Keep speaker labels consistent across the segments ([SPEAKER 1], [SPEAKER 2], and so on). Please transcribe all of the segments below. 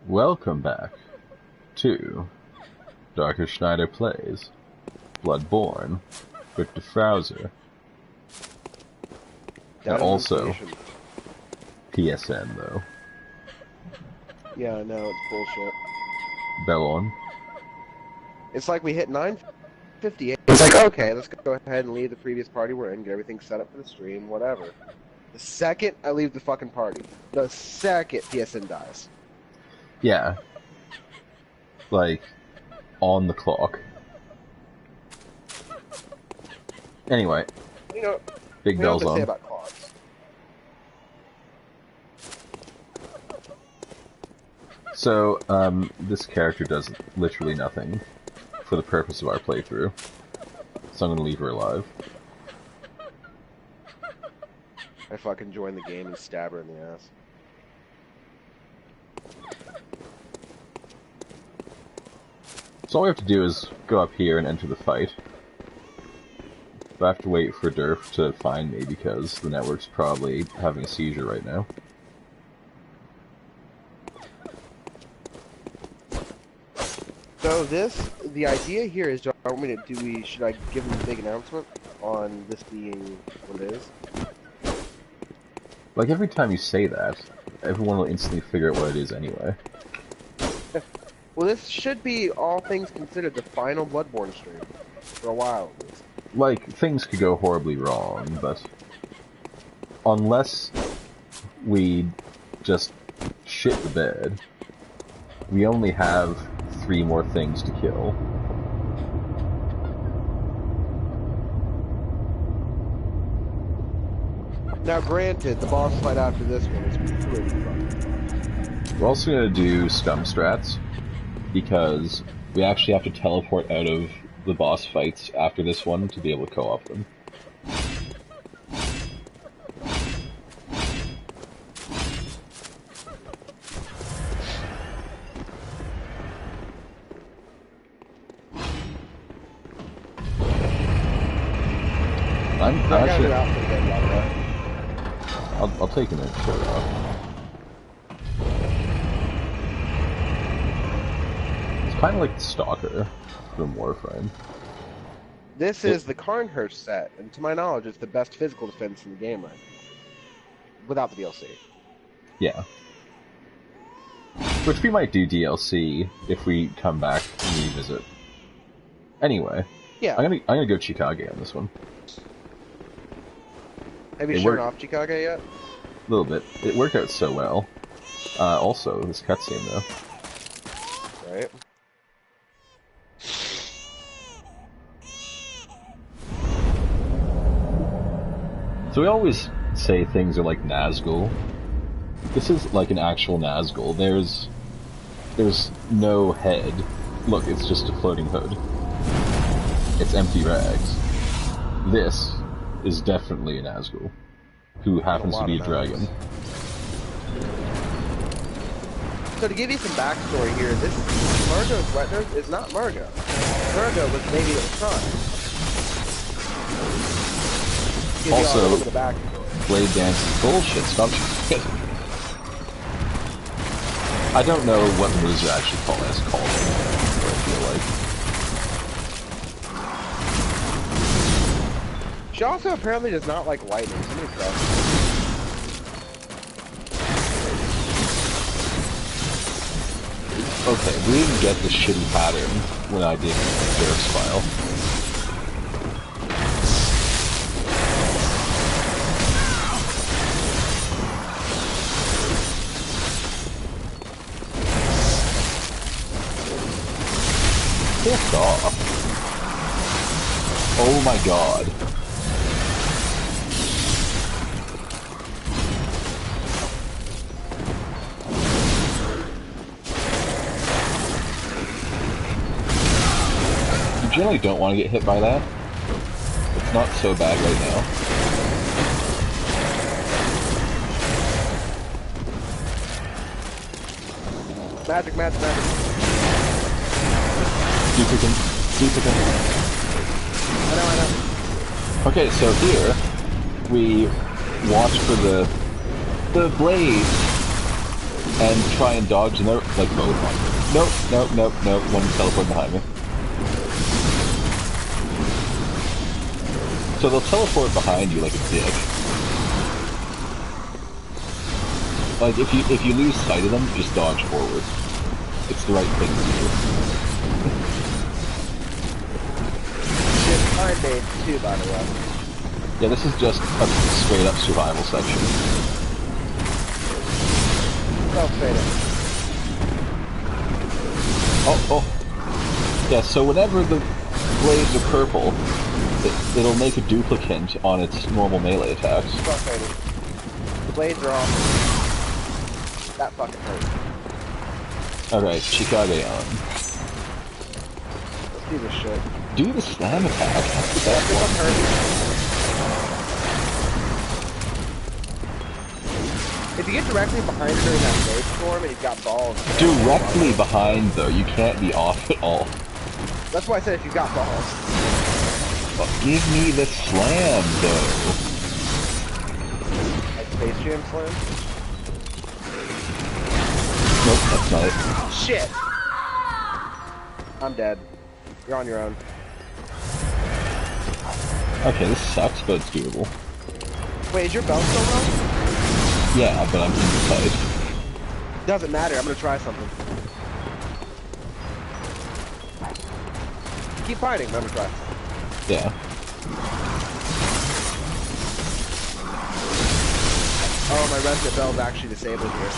[SPEAKER 1] Welcome back to Dr. Schneider Plays Bloodborne with the Frowser. And also PSN though.
[SPEAKER 2] Yeah, no, it's bullshit.
[SPEAKER 1] Bell on.
[SPEAKER 2] It's like we hit 9:58. It's like, okay, let's go ahead and leave the previous party we're in, get everything set up for the stream, whatever. The second I leave the fucking party, the second PSN dies.
[SPEAKER 1] Yeah. Like, on the clock. Anyway.
[SPEAKER 2] You know,
[SPEAKER 1] Big bells
[SPEAKER 2] what
[SPEAKER 1] on.
[SPEAKER 2] say about clocks.
[SPEAKER 1] So, this character does literally nothing for the purpose of our playthrough. So I'm gonna leave her alive.
[SPEAKER 2] I fucking join the game and stab her in the ass.
[SPEAKER 1] So all we have to do is go up here and enter the fight. But I have to wait for Durf to find me because the network's probably having a seizure right now.
[SPEAKER 2] So the idea here is, should I give them a big announcement on this being what it is?
[SPEAKER 1] Like every time you say that, everyone will instantly figure out what it is anyway.
[SPEAKER 2] Well, this should be, all things considered, the final Bloodborne stream. For a while, at least.
[SPEAKER 1] Like, things could go horribly wrong, but unless we just shit the bed, we only have 3 more things to kill.
[SPEAKER 2] Now, granted, the boss fight after this one is pretty fun.
[SPEAKER 1] We're also going to do scum strats, because we actually have to teleport out of the boss fights after this one to be able to co-op them. I'll take a minute to show it off. It's kind of like the Stalker from Warframe.
[SPEAKER 2] This is the Carnhurst set, and to my knowledge, it's the best physical defense in the game right now. Without the DLC.
[SPEAKER 1] Yeah. Which we might do DLC if we come back and revisit. Anyway.
[SPEAKER 2] Yeah.
[SPEAKER 1] I'm gonna go Chikage on this one.
[SPEAKER 2] Have you shown off Chikage yet?
[SPEAKER 1] A little bit. It worked out so well. Also, this cutscene though.
[SPEAKER 2] Right.
[SPEAKER 1] So we always say things are like Nazgul. This is like an actual Nazgul. There's no head. Look, it's just a floating hood. It's empty rags. This is definitely a Nazgul, who happens to be a dragon.
[SPEAKER 2] So to give you some backstory here, this Margot's wet nurse is not Margot. Margot was the baby that was crying.
[SPEAKER 1] Also, Blade Dance is bullshit. Stop shit. I don't know what moves are actually called I feel like.
[SPEAKER 2] She also apparently does not like lightning. Somebody stuff.
[SPEAKER 1] Okay, we didn't get the shitty pattern when I did Durf's file. Piss off. Oh my god. You generally don't want to get hit by that. It's not so bad right now.
[SPEAKER 2] Magic, magic, magic.
[SPEAKER 1] Keep it.
[SPEAKER 2] I know.
[SPEAKER 1] Okay, so here we watch for the blade and try and dodge, and they're like both on you. Nope, nope, nope, nope. One teleport behind me. So they'll teleport behind you like a dick. Like if you lose sight of them, just dodge forward. It's the right thing to do.
[SPEAKER 2] It's time-based too, by the way.
[SPEAKER 1] Yeah, this is just a straight up survival section.
[SPEAKER 2] Self-faded.
[SPEAKER 1] Oh. Yeah, so whenever the blades are purple, it'll make a duplicate on its normal melee attacks.
[SPEAKER 2] Self-faded. The blades are off. That fucking hurt.
[SPEAKER 1] Alright, Chicago on.
[SPEAKER 2] Let's do this shit.
[SPEAKER 1] Do the slam attack. That's the best
[SPEAKER 2] This
[SPEAKER 1] one.
[SPEAKER 2] one hurt. If you get directly behind her in that blade storm and he's got balls...
[SPEAKER 1] Directly behind, though, you can't be off at all.
[SPEAKER 2] That's why I said if you've got balls.
[SPEAKER 1] But give me the slam, though.
[SPEAKER 2] Like Space Jam Slam?
[SPEAKER 1] Nope, that's not it.
[SPEAKER 2] Shit! I'm dead. You're on your own.
[SPEAKER 1] Okay, this sucks, but it's doable.
[SPEAKER 2] Wait, is your belt still low?
[SPEAKER 1] Yeah, but I'm inside.
[SPEAKER 2] Doesn't matter, I'm gonna try something. Keep fighting, but I'm gonna try.
[SPEAKER 1] Yeah.
[SPEAKER 2] Oh, my resident bell's actually disabled here.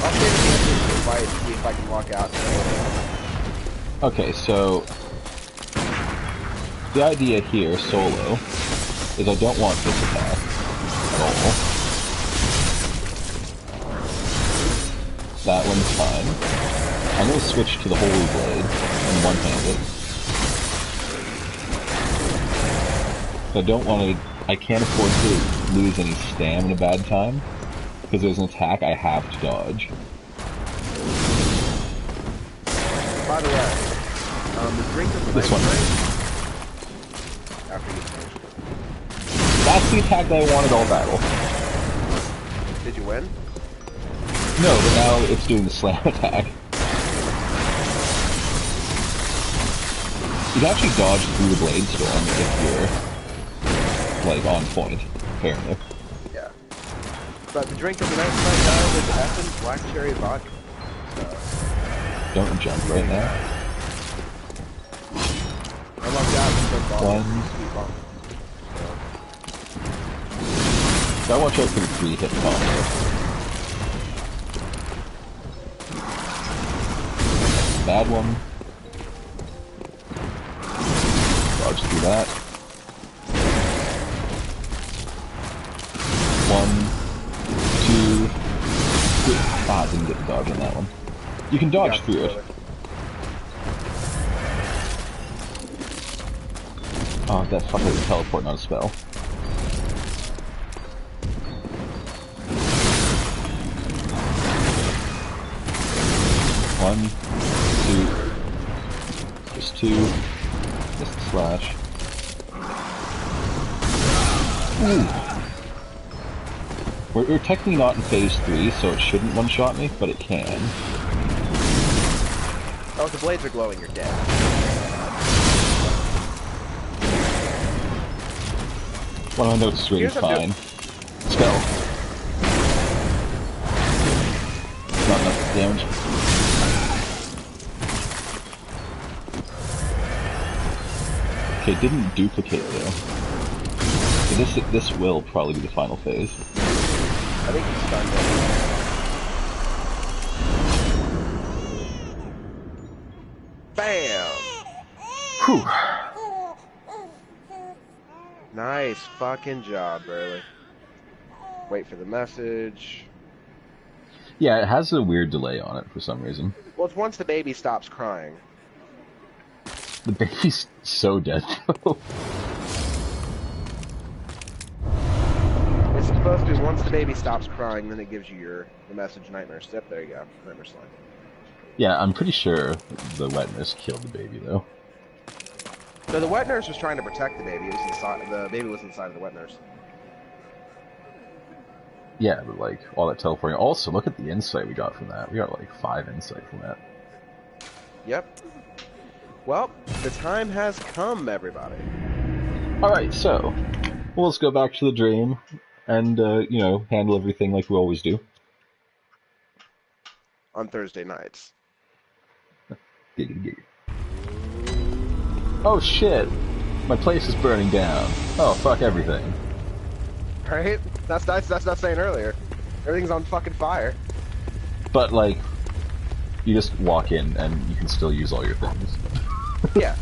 [SPEAKER 2] I'll save the answer to the fight and see if I can walk out.
[SPEAKER 1] Okay, so... the idea here, solo, is I don't want this attack at all. That one's fine. I'm going to switch to the Holy Blade and one-hand it. I don't want to... I can't afford to lose any stamina bad time, because there's an attack I have to dodge.
[SPEAKER 2] By the way, the drink of the
[SPEAKER 1] This one.
[SPEAKER 2] After you finish.
[SPEAKER 1] That's the attack that I wanted all battle.
[SPEAKER 2] Did you win?
[SPEAKER 1] No, but now it's doing the slam attack. You can actually dodge through the blade storm if you're, like, on point, apparently.
[SPEAKER 2] Yeah. But the drink of the night tonight was effing black cherry vodka. So,
[SPEAKER 1] Don't jump right now.
[SPEAKER 2] I lucked out with some
[SPEAKER 1] One.
[SPEAKER 2] sweet bomb.
[SPEAKER 1] So I watch out for the 3-hit combo. Bad one. Dodge through that. 1, 2, 3. Ah, didn't get the dodge on that one. You can dodge through it. Oh, that fucker is a teleport, not a spell. One, two, just two, just the slash. Ooh. We're technically not in phase 3, so it shouldn't one-shot me, but it can.
[SPEAKER 2] Oh, if the blades are glowing, you're dead.
[SPEAKER 1] One of my notes is really fine. Spell. Not enough damage. Okay, didn't duplicate though. So this will probably be the final phase.
[SPEAKER 2] I think he's stunned it. Bam!
[SPEAKER 1] Whew.
[SPEAKER 2] Nice fucking job, Burley. Wait for the message.
[SPEAKER 1] Yeah, it has a weird delay on it for some reason.
[SPEAKER 2] Well, it's once the baby stops crying.
[SPEAKER 1] The baby's so dead though.
[SPEAKER 2] It's supposed to, once the baby stops crying, then it gives you the message Nightmare Step. There you go. Nightmare Slime.
[SPEAKER 1] Yeah, I'm pretty sure the wetness killed the baby though.
[SPEAKER 2] So the wet nurse was trying to protect the baby. It was inside, the baby was inside of the wet nurse.
[SPEAKER 1] Yeah, but like all that teleporting. Also, look at the insight we got from that. We got like 5 insight from that.
[SPEAKER 2] Yep. Well, the time has come, everybody.
[SPEAKER 1] Alright, so, well, let's go back to the dream and, you know, handle everything like we always do.
[SPEAKER 2] On Thursday nights.
[SPEAKER 1] Giggity giggity. Oh shit! My place is burning down. Oh, fuck everything.
[SPEAKER 2] Right? That's not saying earlier. Everything's on fucking fire.
[SPEAKER 1] But, like, you just walk in and you can still use all your things.
[SPEAKER 2] Yeah.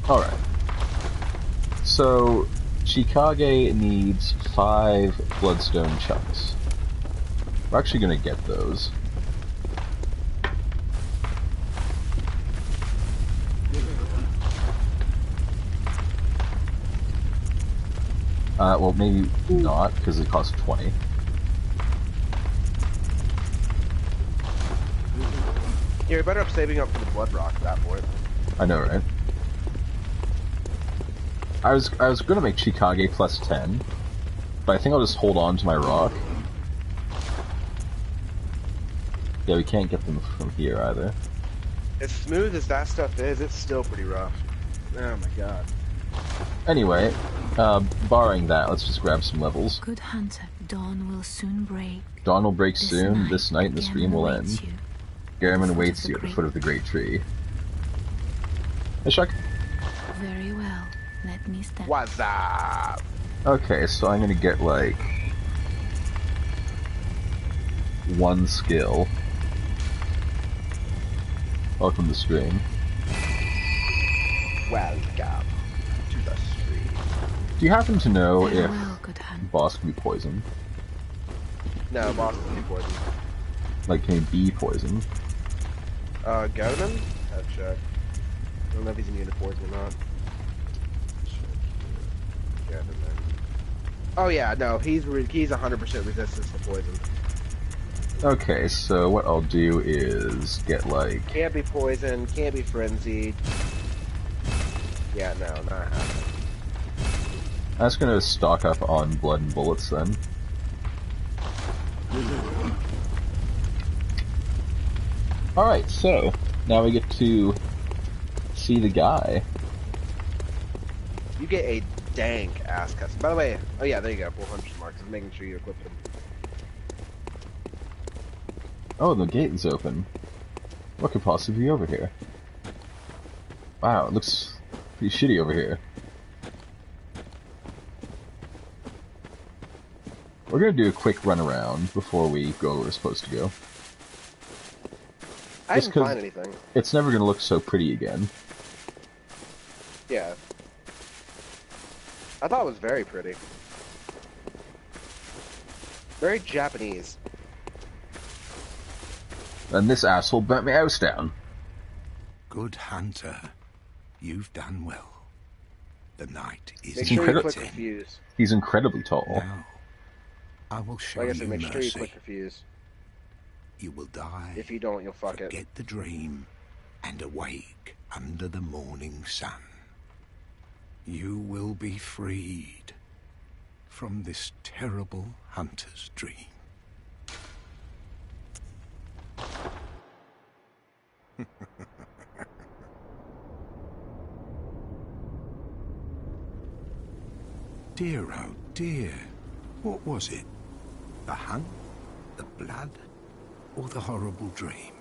[SPEAKER 1] Alright. So, Chikage needs 5 bloodstone chunks. We're actually gonna get those. Well, maybe not, because it costs 20.
[SPEAKER 2] You're better off saving up for the blood rock at that point.
[SPEAKER 1] I know, right? I was gonna make Chikage plus 10, but I think I'll just hold on to my rock. Yeah, we can't get them from here either.
[SPEAKER 2] As smooth as that stuff is, it's still pretty rough. Oh my god.
[SPEAKER 1] Anyway, barring that, let's just grab some levels.
[SPEAKER 3] Good hunter, dawn will soon break.
[SPEAKER 1] Dawn will break soon, this night the stream will end.
[SPEAKER 3] You.
[SPEAKER 1] Garamond awaits you at the foot of the great tree. Hey, Shark.
[SPEAKER 3] Very well. Let me step.
[SPEAKER 2] What's up?
[SPEAKER 1] Okay, so I'm gonna get, like, 1 skill. Welcome to the stream.
[SPEAKER 2] Welcome to the stream.
[SPEAKER 1] Do you happen to know
[SPEAKER 3] Very
[SPEAKER 1] if
[SPEAKER 3] well, good hunter.
[SPEAKER 1] boss can be poisoned?
[SPEAKER 2] No, boss is be poisoned.
[SPEAKER 1] Like, can he be poisoned?
[SPEAKER 2] Gonan? Have check. I don't know if he's immune to poison or not. Oh yeah, no, he's 100% resistant to poison.
[SPEAKER 1] Okay, so what I'll do is get, like...
[SPEAKER 2] Can't be poisoned, can't be frenzied. Yeah, no, not happening.
[SPEAKER 1] I'm just gonna stock up on blood and bullets then. Alright, so, now we get to see the guy.
[SPEAKER 2] You get a dank ass custom. By the way, oh yeah, there you go, 400 marks. I'm making sure you equip them.
[SPEAKER 1] Oh, the gate is open. What could possibly be over here? Wow, it looks pretty shitty over here. We're gonna do a quick run around before we go where we're supposed to go.
[SPEAKER 2] I didn't find anything.
[SPEAKER 1] It's never gonna look so pretty again.
[SPEAKER 2] Yeah. I thought it was very pretty. Very Japanese.
[SPEAKER 1] And this asshole burnt my house down.
[SPEAKER 4] Good hunter, you've done well. The night is
[SPEAKER 2] Make sure you click
[SPEAKER 4] empty.
[SPEAKER 2] refuse.
[SPEAKER 1] He's incredibly tall.
[SPEAKER 4] Now, I will show
[SPEAKER 2] Like I
[SPEAKER 4] you
[SPEAKER 2] said, make sure you
[SPEAKER 4] mercy.
[SPEAKER 2] click refuse.
[SPEAKER 4] You will die.
[SPEAKER 2] If you don't, you'll fuck it.
[SPEAKER 4] Forget the dream and awake under the morning sun. You will be freed from this terrible hunter's dream. Dear, oh dear, what was it? The hunt, the blood, or the horrible dream?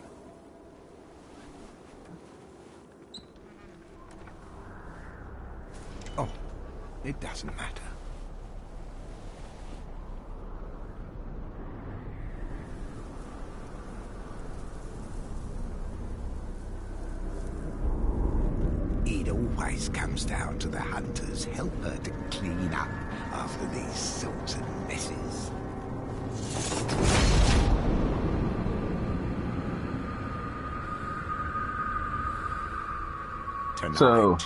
[SPEAKER 4] Oh, it doesn't matter. It always comes down to the hunter's helper to clean up after these sorts of messes. Tonight,
[SPEAKER 1] So,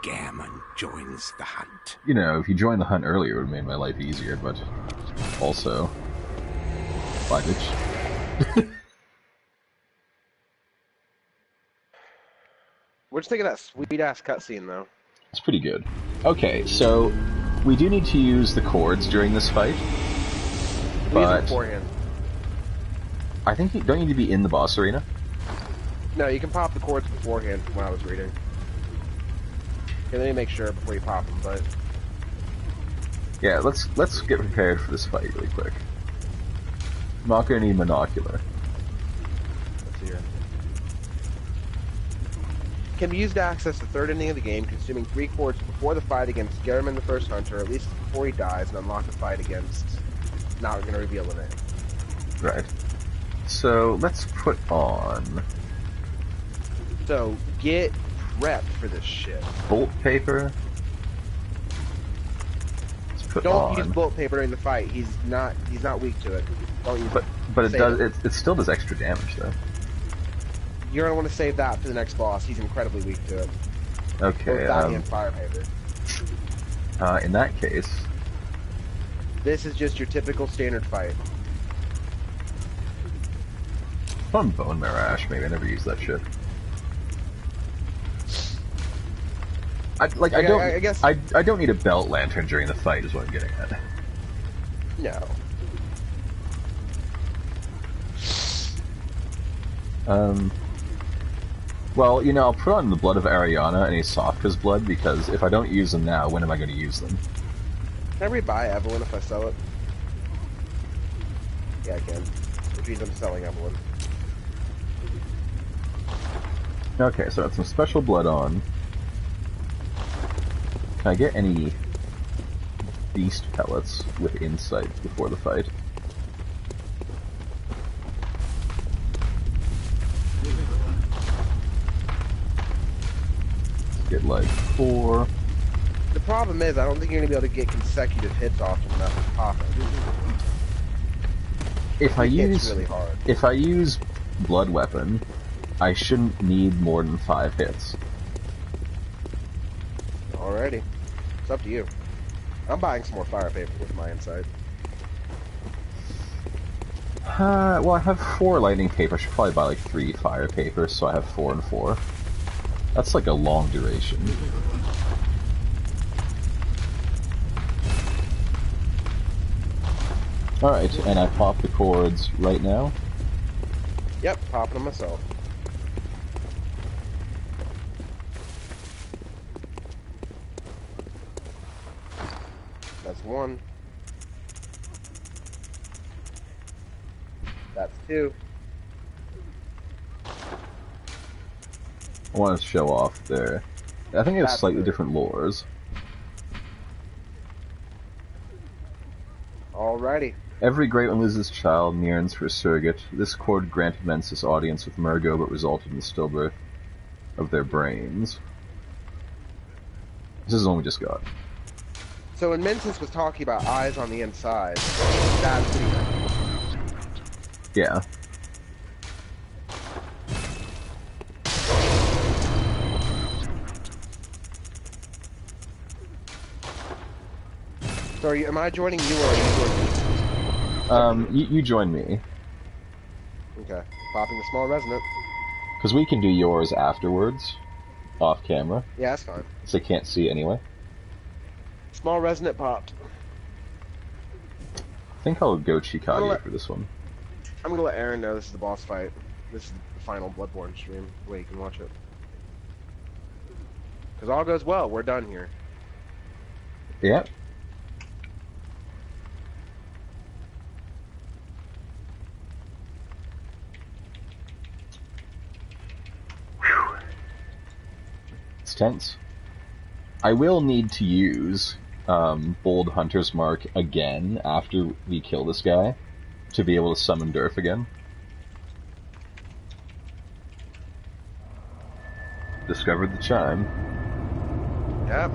[SPEAKER 4] Gammon joins the hunt.
[SPEAKER 1] you know, if you joined the hunt earlier, it would have made my life easier, but also... Bye, bitch.
[SPEAKER 2] What'd you think of that sweet-ass cutscene, though?
[SPEAKER 1] It's pretty good. Okay, so we do need to use the cords during this fight.
[SPEAKER 2] We use them
[SPEAKER 1] But
[SPEAKER 2] beforehand.
[SPEAKER 1] I think don't you need to be in the boss arena?
[SPEAKER 2] No, you can pop the cords beforehand from what I was reading. Okay, let me make sure before you pop them, but...
[SPEAKER 1] Yeah, let's get prepared for this fight really quick. I'm not gonna need monocular.
[SPEAKER 2] Let's see here. Can be used to access the third ending of the game, consuming 3 cords before the fight against Gehrman the First Hunter, at least before he dies, and unlock the fight against... Not going to reveal the name.
[SPEAKER 1] Right. So, let's put on...
[SPEAKER 2] So, get prepped for this shit.
[SPEAKER 1] bolt paper. Let's put
[SPEAKER 2] Don't
[SPEAKER 1] on...
[SPEAKER 2] use bolt paper during the fight. He's not weak to it. Don't use it.
[SPEAKER 1] But it
[SPEAKER 2] Save
[SPEAKER 1] does...
[SPEAKER 2] it.
[SPEAKER 1] It still does extra damage, though.
[SPEAKER 2] You're going to want to save that for the next boss. He's incredibly weak to it.
[SPEAKER 1] Okay,
[SPEAKER 2] Both that and fire paper.
[SPEAKER 1] in that case...
[SPEAKER 2] This is just your typical standard fight.
[SPEAKER 1] Put on Bone Marrow Ash, maybe. I never used that shit. I don't need a belt lantern during the fight, is what I'm getting at.
[SPEAKER 2] No.
[SPEAKER 1] Well, you know, I'll put on the Blood of Ariana and Asafka's blood, because if I don't use them now, when am I going to use them?
[SPEAKER 2] Can I rebuy Evelyn if I sell it? Yeah, I can. Which means I'm selling Evelyn.
[SPEAKER 1] Okay, so that's some special blood on. Can I get any beast pellets with insight before the fight? Get like 4.
[SPEAKER 2] The problem is, I don't think you're going to be able to get consecutive hits off from that popping.
[SPEAKER 1] If I use
[SPEAKER 2] really hard.
[SPEAKER 1] if I use blood weapon, I shouldn't need more than 5 hits.
[SPEAKER 2] Alrighty. It's up to you. I'm buying some more fire paper with my insight.
[SPEAKER 1] Well, I have 4 lightning paper. I should probably buy like 3 fire paper, so I have 4 and 4. That's like a long duration. Alright, and I pop the cords right now.
[SPEAKER 2] Yep, popping them myself. That's 1. That's 2.
[SPEAKER 1] I want to show off there. I think they have
[SPEAKER 2] That's
[SPEAKER 1] slightly
[SPEAKER 2] good.
[SPEAKER 1] different lores.
[SPEAKER 2] Alrighty.
[SPEAKER 1] Every great one loses child and yearns for a surrogate. This cord granted Mensis audience with Murgo, but resulted in the stillbirth of their brains. This is the one we just got.
[SPEAKER 2] So when Mensis was talking about eyes on the inside, that's what he meant.
[SPEAKER 1] Yeah.
[SPEAKER 2] So am I joining you or are you joining me?
[SPEAKER 1] You join me.
[SPEAKER 2] Okay. Popping the small resonant.
[SPEAKER 1] Because we can do yours afterwards, off camera,
[SPEAKER 2] Yeah, that's fine.
[SPEAKER 1] so they can't see it anyway.
[SPEAKER 2] Small resonant popped.
[SPEAKER 1] I think I'll go Chikage for this one.
[SPEAKER 2] I'm gonna let Aaron know this is the boss fight. This is the final Bloodborne stream. The way you can watch it. Because all goes well, we're done here.
[SPEAKER 1] Yep. Whew. It's tense. I will need to use Bold Hunter's Mark again after we kill this guy to be able to summon Durf again. Discovered the chime.
[SPEAKER 2] Yep.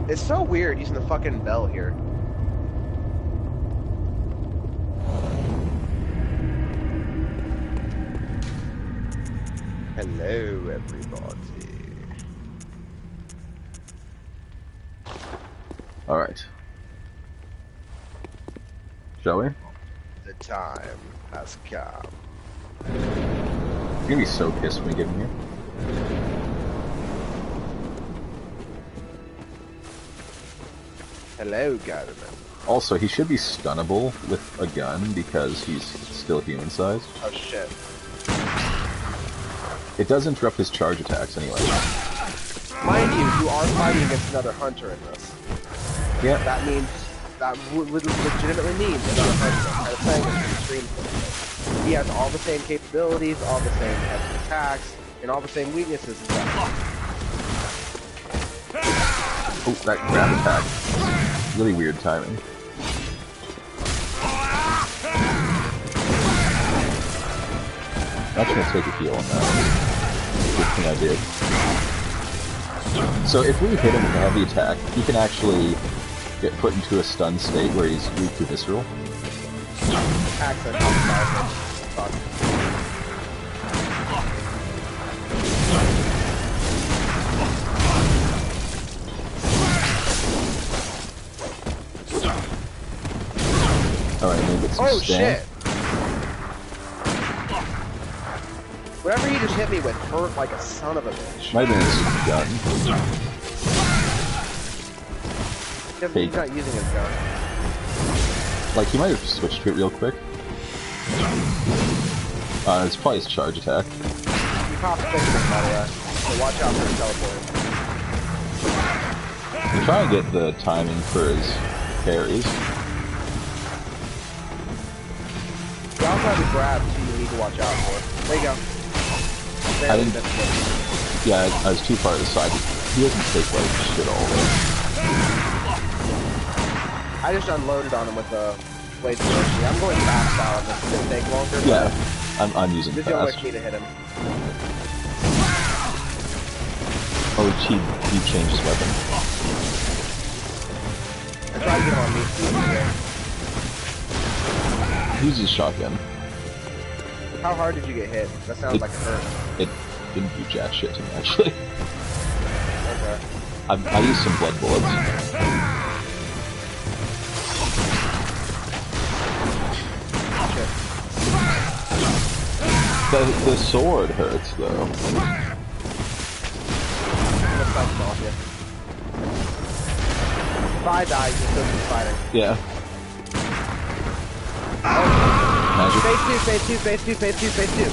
[SPEAKER 2] It's so weird using the fucking bell here. Hello, everybody.
[SPEAKER 1] Alright. Shall we?
[SPEAKER 2] The time has come.
[SPEAKER 1] You're gonna be so pissed when we get in here.
[SPEAKER 2] Hello, government.
[SPEAKER 1] Also, he should be stunnable with a gun because he's still human-sized.
[SPEAKER 2] Oh shit.
[SPEAKER 1] It does interrupt his charge attacks anyway.
[SPEAKER 2] Mind you are fighting against another hunter in this.
[SPEAKER 1] Yeah.
[SPEAKER 2] That means, that legitimately means another hunter. Kind of playing against extreme things. He has all the same capabilities, all the same types of attacks, and all the same weaknesses as well.
[SPEAKER 1] Oh, that grab attack. Really weird timing. I'm actually gonna take a heal on that. Good thing I did. So if we hit him with a heavy attack, he can actually get put into a stun state where he's weak to visceral.
[SPEAKER 2] Access. Fuck.
[SPEAKER 1] Alright, maybe get some
[SPEAKER 2] Oh
[SPEAKER 1] stand.
[SPEAKER 2] shit! Whatever he just hit me with hurt like a son of a bitch.
[SPEAKER 1] Might have been his gun.
[SPEAKER 2] He's not using his gun.
[SPEAKER 1] Like, he might have switched to it real quick. It's probably his charge attack.
[SPEAKER 2] He popped fixing, by the way. So watch out for his teleporting.
[SPEAKER 1] I'm trying to get the timing for his parries.
[SPEAKER 2] He also has a grab too you need to watch out for. There you go.
[SPEAKER 1] I didn't... Yeah, I was too far to the side. He doesn't take, like, shit all the way.
[SPEAKER 2] I just unloaded on him with a blade switch. I'm going fast out on this. It's gonna take longer.
[SPEAKER 1] Yeah, I'm using
[SPEAKER 2] This is the only way
[SPEAKER 1] fast.
[SPEAKER 2] for me to hit him.
[SPEAKER 1] Oh, he changed his weapon.
[SPEAKER 2] I tried to get him on me.
[SPEAKER 1] He uses his shotgun.
[SPEAKER 2] How hard did you get hit? That sounds like it hurt.
[SPEAKER 1] It didn't do jack shit to me, actually.
[SPEAKER 2] Okay.
[SPEAKER 1] I used some blood bullets.
[SPEAKER 2] Shit.
[SPEAKER 1] The sword hurts, though.
[SPEAKER 2] I'm gonna fight him off you. If I die, you still keep fighting.
[SPEAKER 1] Yeah. Magic.
[SPEAKER 2] Phase 2, phase 2, phase 2, phase 2, phase 2.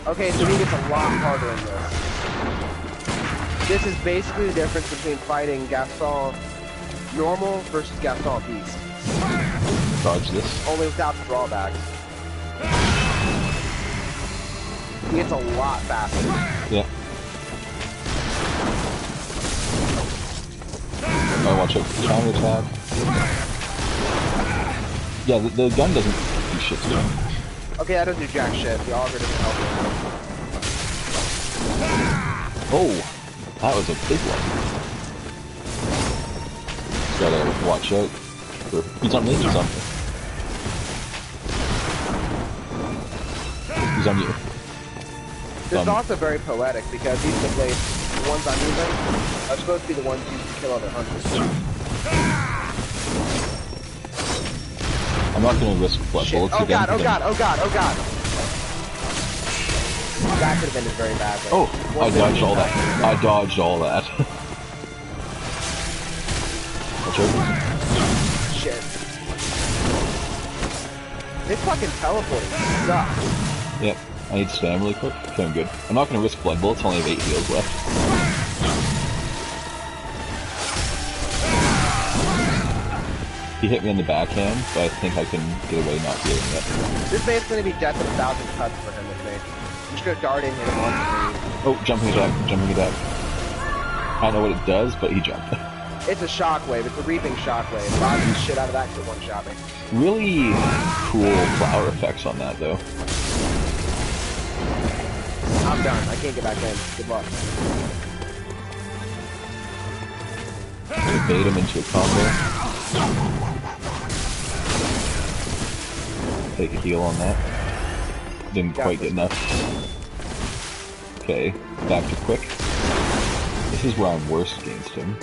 [SPEAKER 2] Okay, so he gets a lot harder in this. This is basically the difference between fighting Gaston normal versus Gaston Beast.
[SPEAKER 1] Dodge this.
[SPEAKER 2] Only without the drawbacks. He gets a lot faster.
[SPEAKER 1] Yeah. Oh, watch out for the counter attack. Yeah, the gun doesn't do shit to him.
[SPEAKER 2] Okay, that doesn't do jack shit. The auger doesn't help him.
[SPEAKER 1] Oh, that was a big one. Just gotta watch out. He's on me, he's on me. He's on you.
[SPEAKER 2] This is also very poetic because these are the blades, the ones I'm using, are supposed to be the ones used to kill other hunters.
[SPEAKER 1] I'm not gonna risk blood bullets
[SPEAKER 2] Oh
[SPEAKER 1] again.
[SPEAKER 2] god, oh god, oh god, oh god! That could have ended very badly.
[SPEAKER 1] Oh, I dodged all that. I dodged all that. Watch out.
[SPEAKER 2] Shit. This fucking teleporting sucks.
[SPEAKER 1] Yep, I need to stand really quick. Okay, I'm good. I'm not gonna risk blood bullets, I only have 8 heals left. He hit me in the backhand, but I think I can get away not healing yet.
[SPEAKER 2] This man's gonna be death of 1,000 cuts for him with me. I'm just gonna dart in, hit him once and leave.
[SPEAKER 1] Oh, jumping attack, jumping attack. I don't know what it does, but he jumped.
[SPEAKER 2] It's a shockwave, it's a reaping shockwave. Dodge the shit out of that to one-shot me.
[SPEAKER 1] Really cool flower effects on that, though.
[SPEAKER 2] I'm done, I can't get back in. Good luck.
[SPEAKER 1] To bait him into a combo. Take a heal on that. Didn't quite get enough. Okay, back to quick. This is where I'm worst against him.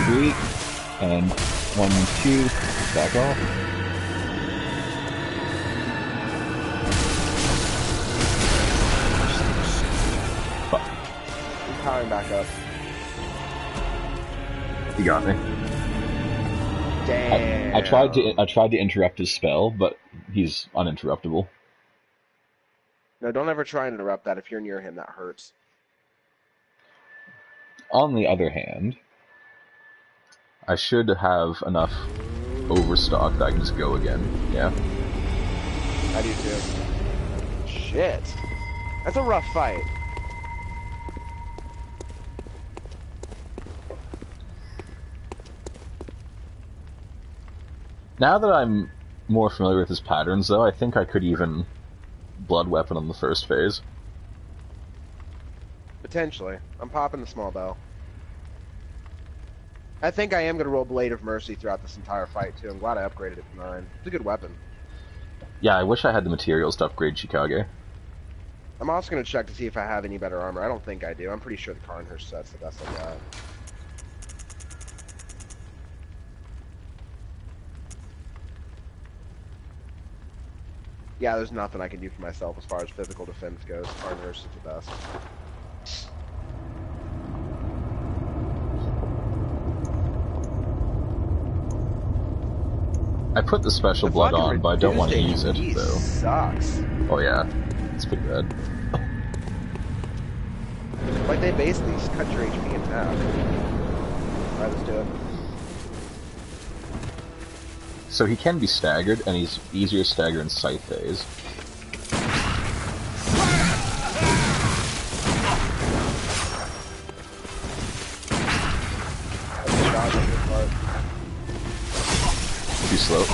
[SPEAKER 1] 3, and 1, 2, back off. Fuck.
[SPEAKER 2] I'm powering back up.
[SPEAKER 1] He got me.
[SPEAKER 2] Damn.
[SPEAKER 1] I tried to interrupt his spell, but he's uninterruptible.
[SPEAKER 2] No, don't ever try and interrupt that. If you're near him, that hurts.
[SPEAKER 1] On the other hand, I should have enough overstock that I can just go again. Yeah.
[SPEAKER 2] I do too. Shit. That's a rough fight.
[SPEAKER 1] Now that I'm more familiar with his patterns, though, I think I could even blood weapon on the first phase.
[SPEAKER 2] Potentially. I'm popping the small bell. I think I am going to roll Blade of Mercy throughout this entire fight, too. I'm glad I upgraded it to 9. It's a good weapon.
[SPEAKER 1] Yeah, I wish I had the materials to upgrade Chicago.
[SPEAKER 2] I'm also going to check to see if I have any better armor. I don't think I do. I'm pretty sure the Carnhurst set's the best I got. Yeah, there's nothing I can do for myself as far as physical defense goes. Carnhurst is the best.
[SPEAKER 1] I put the special blood on, but I don't want to use it, though.
[SPEAKER 2] Sucks.
[SPEAKER 1] Oh yeah, it's pretty bad.
[SPEAKER 2] Like, they basically just cut your HP in half. Alright, let's do it.
[SPEAKER 1] So he can be staggered, and he's easier to stagger in Scythe phase. Too slow.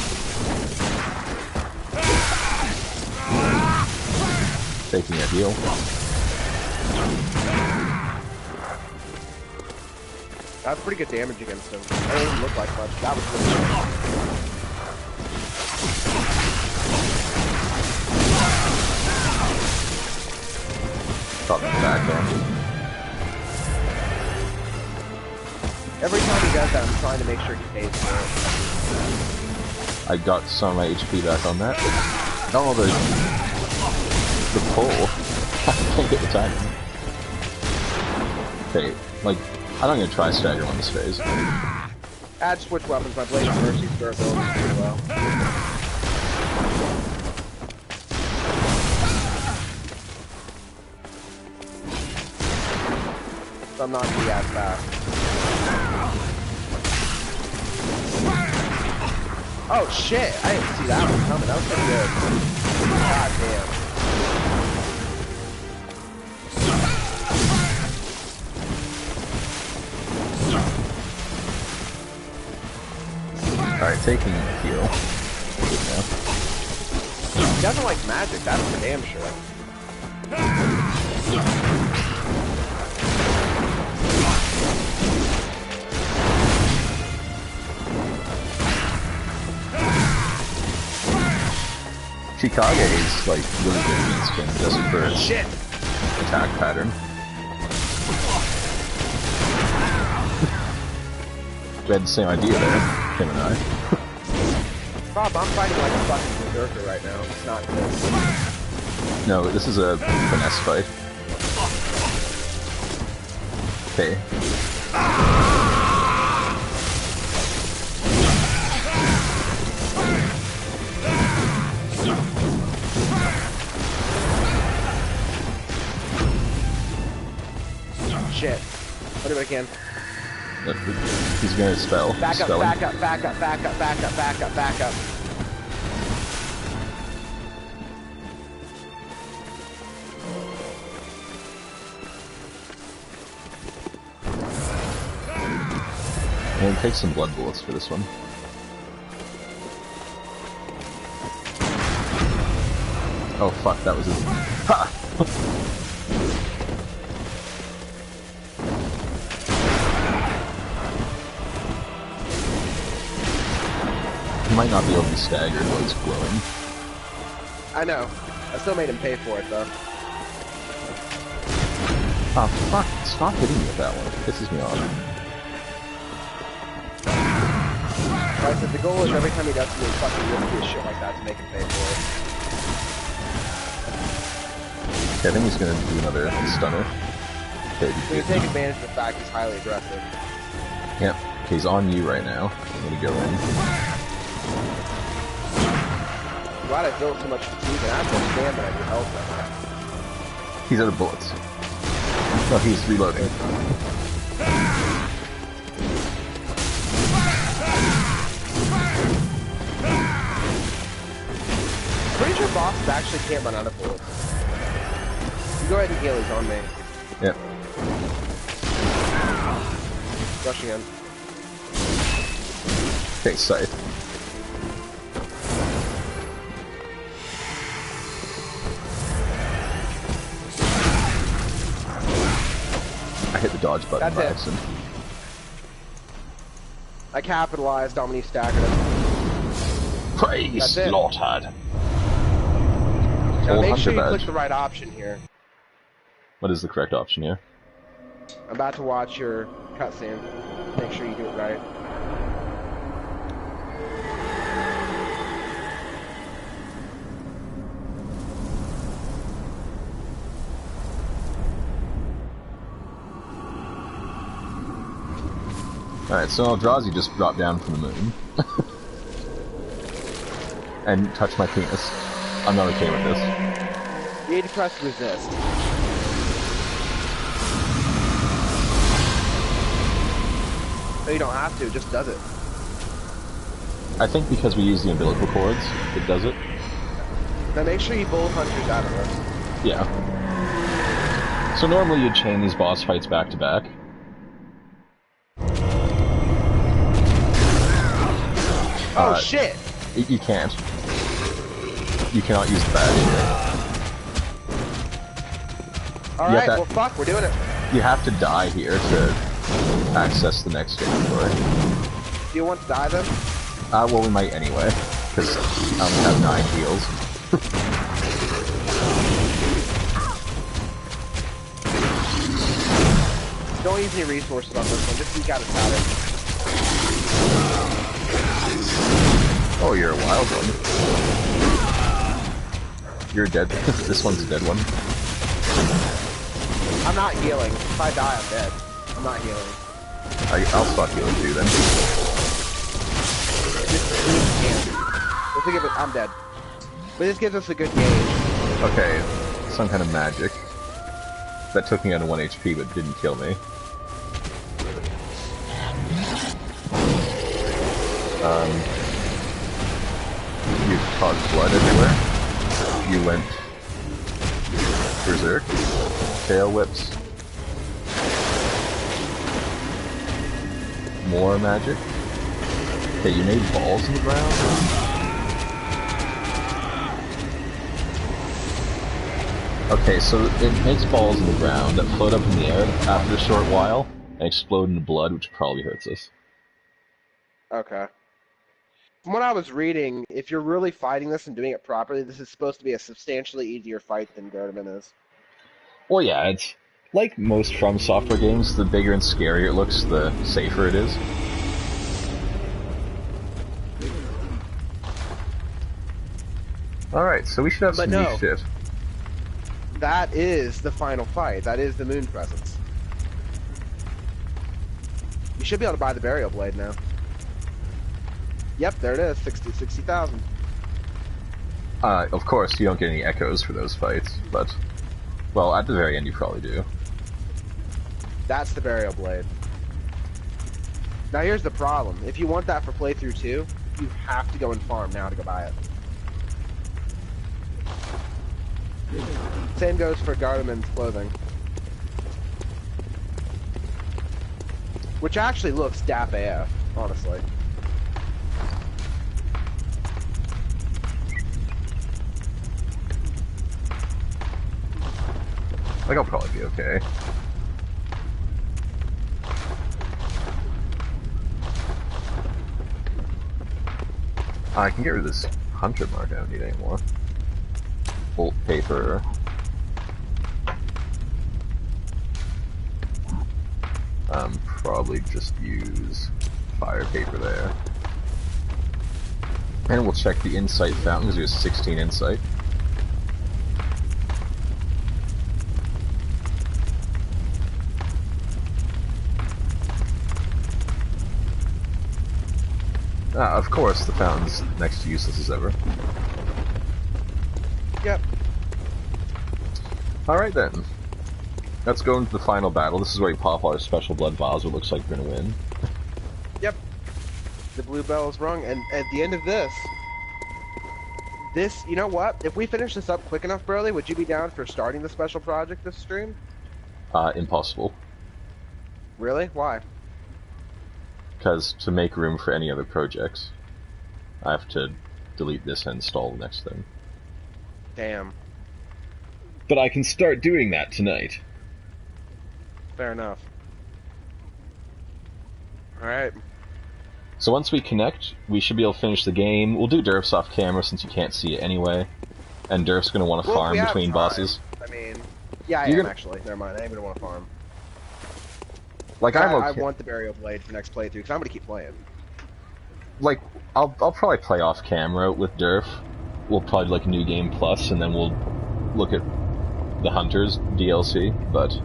[SPEAKER 1] Taking a heal.
[SPEAKER 2] That's pretty good damage against him. That doesn't look like much. That was really good.
[SPEAKER 1] Got me back there.
[SPEAKER 2] Every time he does that, I'm trying to make sure he pays for it.
[SPEAKER 1] I got some of my HP back on that. Oh, the pull. I can't get the timing. Okay, like, I'm gonna try stagger on this phase.
[SPEAKER 2] Add switch weapons. My Blade of Mercy's durability is pretty low. So I'm not gonna be as fast. Oh shit! I didn't see that one coming. That was pretty good. God damn.
[SPEAKER 1] Alright, taking a heal.
[SPEAKER 2] He doesn't like magic, that's for damn sure.
[SPEAKER 1] Chicago is like really good against him just for his attack pattern. We had the same idea there, him and I.
[SPEAKER 2] Rob, I'm fighting like a fucking berserker right now. It's not good.
[SPEAKER 1] No, this is a finesse fight. Okay.
[SPEAKER 2] Shit. I'll do it again.
[SPEAKER 1] He's gonna spell.
[SPEAKER 2] Back up, back up, back up, back up, back up, back up, back up.
[SPEAKER 1] And take some blood bullets for this one. Oh fuck, that was his... Ha! He might not be able to be staggered while he's glowing.
[SPEAKER 2] I know. I still made him pay for it, though.
[SPEAKER 1] Oh fuck, stop hitting me with that one. It pisses me off.
[SPEAKER 2] Like I said, the goal is every time he does something fucking risky shit like that to make him pay for it.
[SPEAKER 1] Okay, I think he's gonna do another stunner. Okay,
[SPEAKER 2] So you take advantage of the fact he's highly aggressive.
[SPEAKER 1] Yep. Okay, he's on you right now. I'm gonna go in.
[SPEAKER 2] Glad I built so much fatigue and I have no stamina and your health right now.
[SPEAKER 1] He's out of bullets. No, he's reloading.
[SPEAKER 2] Pretty sure bosses actually can't run out of bullets. You go ahead and heal, he's on me.
[SPEAKER 1] Yep.
[SPEAKER 2] Rushing in.
[SPEAKER 1] Okay, scythe. I hit the dodge button by accident.
[SPEAKER 2] I capitalized on when he staggered him.
[SPEAKER 1] Praise Lord.
[SPEAKER 2] Now make sure you click the right option here.
[SPEAKER 1] What is the correct option here?
[SPEAKER 2] I'm about to watch your cutscene. Make sure you do it right.
[SPEAKER 1] Alright, so Eldrazi just dropped down from the moon. And touched my penis. I'm not okay with this.
[SPEAKER 2] You need to press resist. No, you don't have to, it just does it.
[SPEAKER 1] I think because we use the umbilical cords, it does it.
[SPEAKER 2] Now make sure you bullet hunters out of this.
[SPEAKER 1] Yeah. So normally you'd chain these boss fights back to back.
[SPEAKER 2] Oh shit!
[SPEAKER 1] You can't. You cannot use the badge.
[SPEAKER 2] Alright, well fuck, we're doing it.
[SPEAKER 1] You have to die here to access the next inventory.
[SPEAKER 2] Do you want to die then?
[SPEAKER 1] Well we might anyway, because I only have 9 heals.
[SPEAKER 2] Don't use any resources on this one, just eke out a static.
[SPEAKER 1] Oh, you're a wild one. You're dead. This one's a dead one.
[SPEAKER 2] I'm not healing. If I die, I'm dead. I'm not healing.
[SPEAKER 1] I'll stop healing too then.
[SPEAKER 2] I'm dead. But this gives us a good gauge.
[SPEAKER 1] Okay, some kind of magic. That took me out of 1 HP but didn't kill me. You caused blood everywhere. You went berserk. Tail whips. More magic. Okay, you made balls in the ground. Okay, so it makes balls in the ground that float up in the air after a short while and explode into blood, which probably hurts us.
[SPEAKER 2] Okay. From what I was reading, if you're really fighting this and doing it properly, this is supposed to be a substantially easier fight than Gardeman is.
[SPEAKER 1] Well, yeah, it's like most FromSoftware games, the bigger and scarier it looks, the safer it is. Alright, so we should have some new shit.
[SPEAKER 2] That is the final fight. That is the moon presence. You should be able to buy the burial blade now. Yep, there it is, 60,000.
[SPEAKER 1] Of course, you don't get any echoes for those fights, but... Well, at the very end you probably do.
[SPEAKER 2] That's the burial blade. Now here's the problem. If you want that for playthrough 2, you have to go and farm now to go buy it. Same goes for Gardeman's clothing. Which actually looks dap AF, honestly.
[SPEAKER 1] I think I'll probably be okay. I can get rid of this hunter mark, I don't need anymore. Bolt paper. Probably just use fire paper there. And we'll check the insight fountain because we have 16 insight. Of course, the fountain's next to useless as ever.
[SPEAKER 2] Yep.
[SPEAKER 1] Alright then. Let's go into the final battle. This is where we pop our special blood vials. It looks like we're gonna win.
[SPEAKER 2] Yep. The blue bell is rung, and at the end of this, you know what? If we finish this up quick enough, Broly, would you be down for starting the special project this stream?
[SPEAKER 1] Impossible.
[SPEAKER 2] Really? Why?
[SPEAKER 1] Because to make room for any other projects, I have to delete this and install the next thing.
[SPEAKER 2] Damn.
[SPEAKER 1] But I can start doing that tonight.
[SPEAKER 2] Fair enough. Alright.
[SPEAKER 1] So once we connect, we should be able to finish the game. We'll do Durf's off camera since you can't see it anyway. And Durf's gonna want to farm between bosses.
[SPEAKER 2] I mean, yeah, I am actually. Never mind, I ain't gonna want to farm.
[SPEAKER 1] Like, I'm okay.
[SPEAKER 2] I want the burial blade for next playthrough because I'm gonna keep playing.
[SPEAKER 1] Like, I'll probably play off camera with Durf. We'll probably do like a new game plus, and then we'll look at the Hunters DLC. But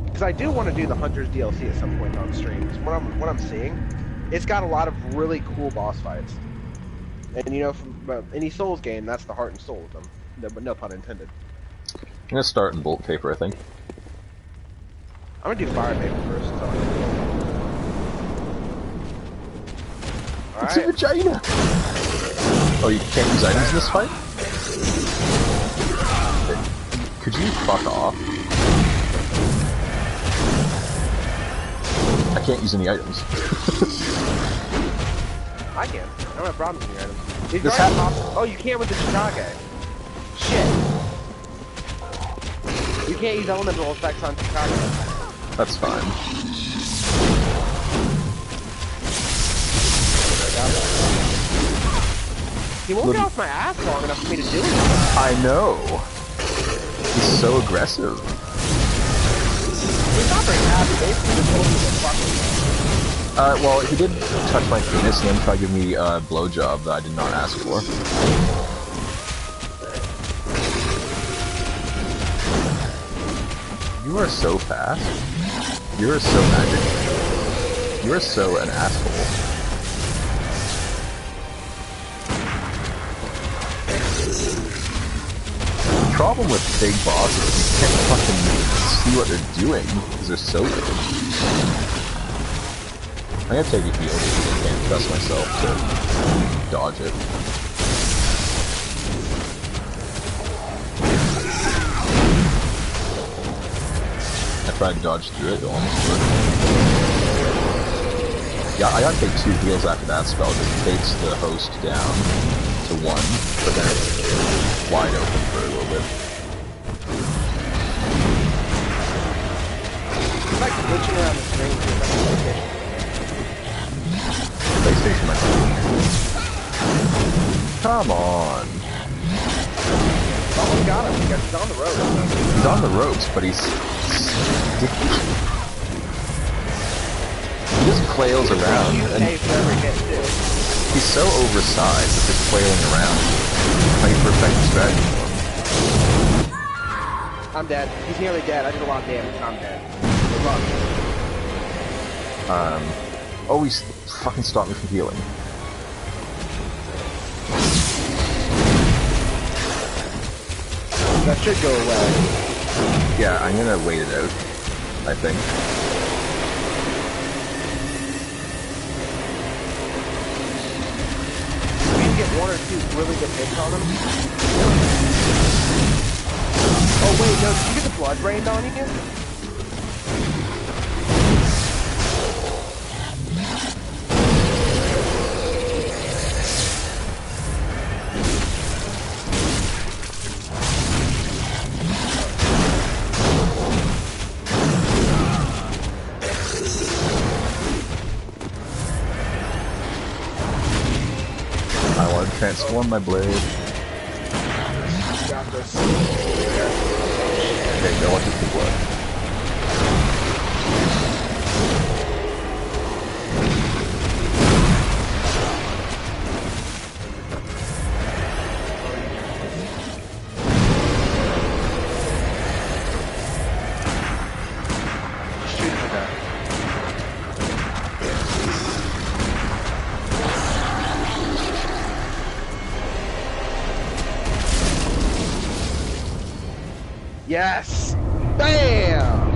[SPEAKER 2] because I do want to do the Hunters DLC at some point on stream. Because what I'm seeing, it's got a lot of really cool boss fights. And you know, from any Souls game, that's the heart and soul of them. No, but no pun intended.
[SPEAKER 1] I'm gonna start in Bolt Paper, I think.
[SPEAKER 2] I'm gonna do Fire Paper first. So
[SPEAKER 1] It's a vagina! Oh, you can't use items in this fight? Could you fuck off? I can't use any items.
[SPEAKER 2] I can. I don't have problems with the items.
[SPEAKER 1] This
[SPEAKER 2] Oh, you can with the Chicago. Shit. You can't use elemental effects on Chicago.
[SPEAKER 1] That's fine.
[SPEAKER 2] He won't get off my ass long enough for me to do it.
[SPEAKER 1] I know. He's so aggressive.
[SPEAKER 2] He's not very happy. Basically, just told me to fuck him.
[SPEAKER 1] Well, he did touch my penis and then try to give me a blowjob that I did not ask for. You are so fast. You are so magic. You are so an asshole. The problem with big bosses is you can't fucking see what they're doing because they're so big. I'm gonna take a heal because I can't trust myself to dodge it. I tried to dodge through it, it almost worked. Yeah, I gotta take 2 heals after that spell because it takes the host down to 1, but then it's wide open for a little bit.
[SPEAKER 2] It's like glitching around the screen to
[SPEAKER 1] PlayStation might be. Come on.
[SPEAKER 2] Oh, we got him. He's on the ropes.
[SPEAKER 1] He's on the ropes, but he's sticky. He just flails around. And he's so oversized that just flailing around. Like a perfect strategy for him.
[SPEAKER 2] I'm dead. He's nearly dead. I did a lot of damage. I'm dead. Good luck.
[SPEAKER 1] Oh, he's fucking stopped me from healing.
[SPEAKER 2] That should go away.
[SPEAKER 1] Yeah, I'm gonna wait it out, I think.
[SPEAKER 2] We can get 1 or 2 really good hits on him. Oh wait, no, did you get the blood rained on you?
[SPEAKER 1] Transform my blade. Okay, go on to the blood.
[SPEAKER 2] Yes! Bam!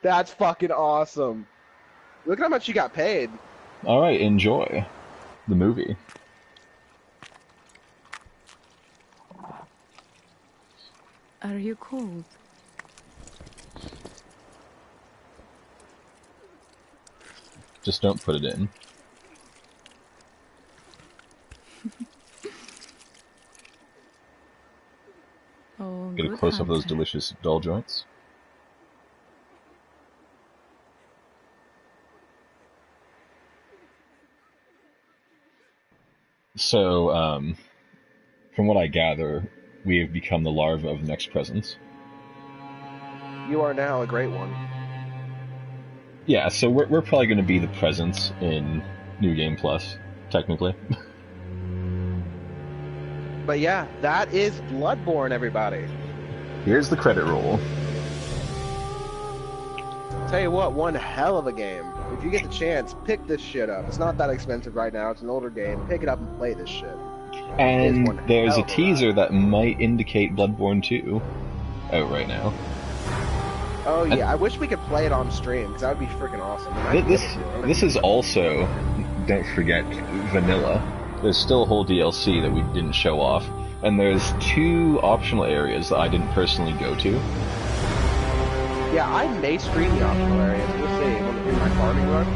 [SPEAKER 2] That's fucking awesome. Look how much you got paid.
[SPEAKER 1] Alright, enjoy the movie.
[SPEAKER 3] Are you cold?
[SPEAKER 1] Just don't put it in.
[SPEAKER 3] Oh,
[SPEAKER 1] Get a
[SPEAKER 3] good
[SPEAKER 1] close-up of those
[SPEAKER 3] hunter.
[SPEAKER 1] delicious doll joints. So, from what I gather, we have become the larva of the next presence.
[SPEAKER 2] You are now a great one.
[SPEAKER 1] Yeah, so we're probably going to be the presence in New Game Plus, technically.
[SPEAKER 2] But yeah, that is Bloodborne, everybody.
[SPEAKER 1] Here's the credit roll.
[SPEAKER 2] Tell you what, one hell of a game. If you get the chance, pick this shit up. It's not that expensive right now. It's an older game. Pick it up and play this shit.
[SPEAKER 1] And there's a
[SPEAKER 2] hell of a
[SPEAKER 1] teaser that might indicate Bloodborne 2 out right now.
[SPEAKER 2] Oh yeah, I wish we could play it on stream, because that would be freaking awesome. And I'd be able to.
[SPEAKER 1] This is also, don't forget, vanilla. There's still a whole DLC that we didn't show off, and there's 2 optional areas that I didn't personally go to.
[SPEAKER 2] Yeah, I may stream the optional areas. We'll see. When in my farming run,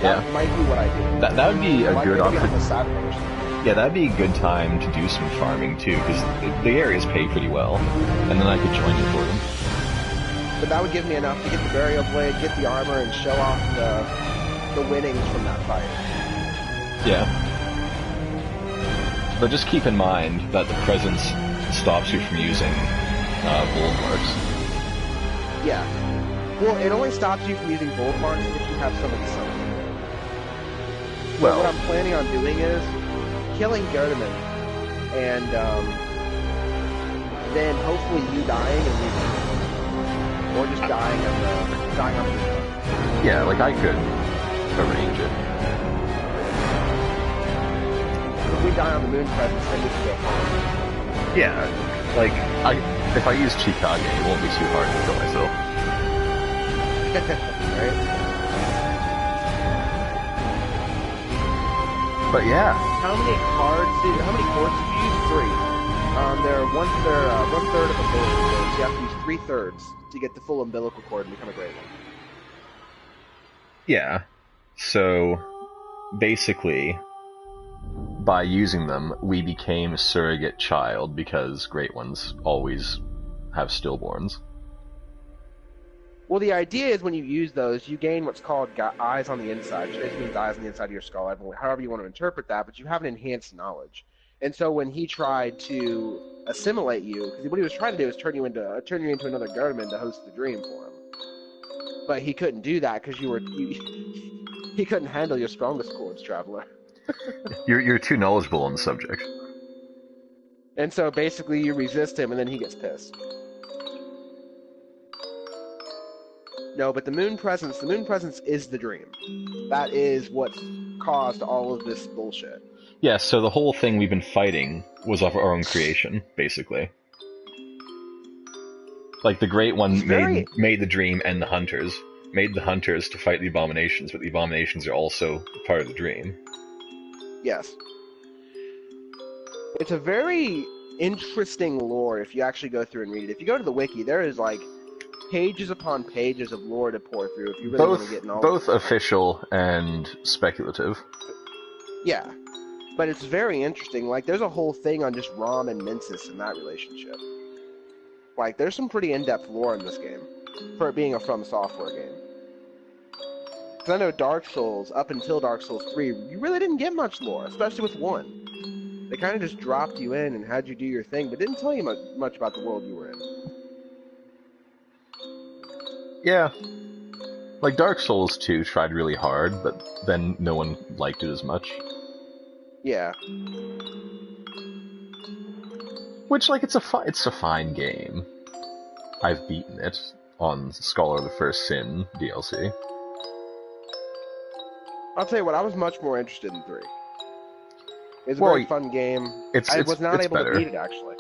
[SPEAKER 2] that might be what I do.
[SPEAKER 1] That would be a
[SPEAKER 2] Like,
[SPEAKER 1] good
[SPEAKER 2] maybe on
[SPEAKER 1] option.
[SPEAKER 2] the Saturday or something.
[SPEAKER 1] Yeah, that'd be a good time to do some farming too, because the areas pay pretty well, and then I could join you for them.
[SPEAKER 2] But that would give me enough to get the burial blade, get the armor, and show off the winnings from that fight.
[SPEAKER 1] Yeah. But just keep in mind that the presence stops you from using gold marks.
[SPEAKER 2] Yeah. Well, it only stops you from using gold marks if you have some of the summons.
[SPEAKER 1] Well,
[SPEAKER 2] what I'm planning on doing is killing Gerdeman, and then hopefully you dying and me. Or just dying on the
[SPEAKER 1] yeah, like I could arrange it.
[SPEAKER 2] If we die on the moon presence, then we can get home.
[SPEAKER 1] Yeah, like if I use Chikage, it won't be too hard to kill myself.
[SPEAKER 2] Right?
[SPEAKER 1] But yeah.
[SPEAKER 2] How many cords did you use? 3. They're one third of a billion cords. You have to use 3/3 to get the full umbilical cord and become a great one.
[SPEAKER 1] Yeah. So basically, by using them, we became a surrogate child because great ones always have stillborns.
[SPEAKER 2] Well, the idea is when you use those, you gain what's called eyes on the inside, which basically means eyes on the inside of your skull, however you want to interpret that, but you have an enhanced knowledge. And so when he tried to assimilate you, because what he was trying to do is turn you into another Gerdeman to host the dream for him. But he couldn't do that because he couldn't handle your strongest cords, Traveler.
[SPEAKER 1] You're too knowledgeable on the subject.
[SPEAKER 2] And so basically you resist him and then he gets pissed. No, but the moon presence is the dream. That is what caused all of this bullshit.
[SPEAKER 1] Yeah, so the whole thing we've been fighting was of our own creation, basically. Like, the Great One made the dream and the Hunters. Made the Hunters to fight the Abominations, but the Abominations are also part of the dream.
[SPEAKER 2] Yes. It's a very interesting lore if you actually go through and read it. If you go to the wiki, there is, like, pages upon pages of lore to pour through if you really want to get in all
[SPEAKER 1] both official and speculative.
[SPEAKER 2] Yeah. But it's very interesting. Like, there's a whole thing on just Rom and Mensis and that relationship. Like, there's some pretty in-depth lore in this game, for it being a FromSoftware game. Because I know Dark Souls, up until Dark Souls 3, you really didn't get much lore, especially with 1. They kind of just dropped you in and had you do your thing, but didn't tell you much about the world you were in.
[SPEAKER 1] Yeah. Like, Dark Souls 2 tried really hard, but then no one liked it as much.
[SPEAKER 2] Yeah.
[SPEAKER 1] Which, like, it's a fine game. I've beaten it on Scholar of the First Sin DLC.
[SPEAKER 2] I'll tell you what, I was much more interested in 3. It's a very fun game. I was not able to beat it, actually.